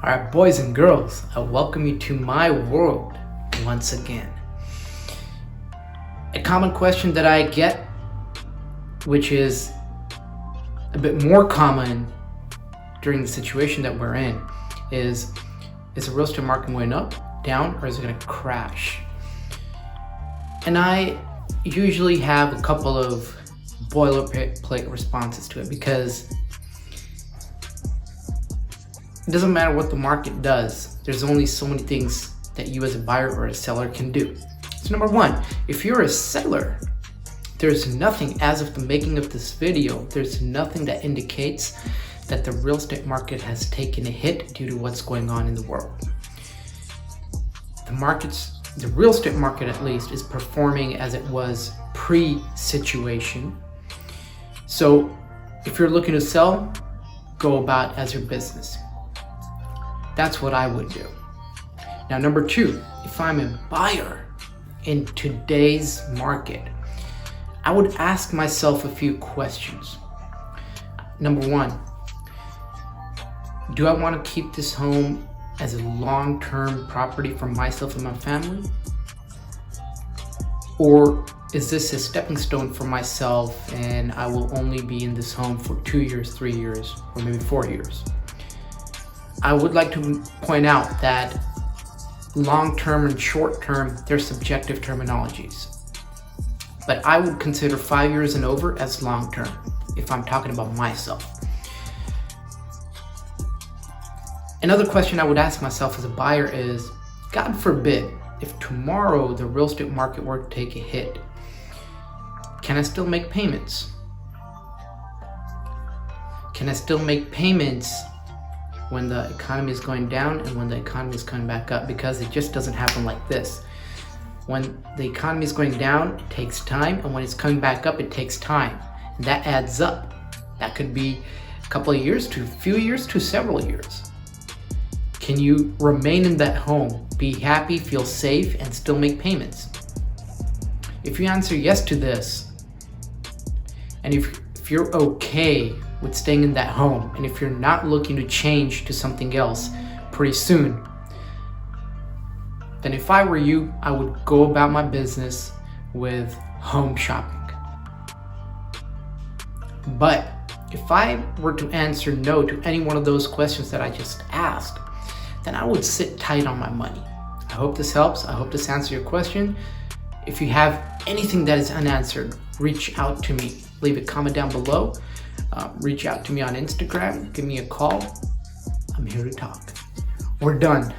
Alright, boys and girls, I welcome you to my world once again. A common question that I get, which is a bit more common during the situation that we're in, is the real estate market going up, down, or is it going to crash? And I usually have a couple of boilerplate responses to it, because it doesn't matter what the market does. There's only so many things that you as a buyer or a seller can do. So number one, if you're a seller, there's nothing, as of the making of this video, there's nothing that indicates that the real estate market has taken a hit due to what's going on in the world. The real estate market at least is performing as it was pre-situation. So if you're looking to sell, go about as your business. That's what I would do. Now, number two, if I'm a buyer in today's market, I would ask myself a few questions. Number one, do I want to keep this home as a long-term property for myself and my family? Or is this a stepping stone for myself and I will only be in this home for 2 years, 3 years, or maybe 4 years? I would like to point out that long-term and short-term, they're subjective terminologies. But I would consider 5 years and over as long-term if I'm talking about myself. Another question I would ask myself as a buyer is, God forbid, if tomorrow the real estate market were to take a hit, can I still make payments? Can I still make payments when the economy is going down and when the economy is coming back up? Because it just doesn't happen like this. When the economy is going down, it takes time, and when it's coming back up, it takes time. And that adds up. That could be a couple of years to a few years to several years. Can you remain in that home, be happy, feel safe, and still make payments? If you answer yes to this, and if you're okay with staying in that home, and if you're not looking to change to something else pretty soon, then if I were you, I would go about my business with home shopping. But if I were to answer no to any one of those questions that I just asked, then I would sit tight on my money. I hope this helps. I hope this answers your question. If you have anything that is unanswered, reach out to me. Leave a comment down below. Reach out to me on Instagram. Give me a call. I'm here to talk. We're done.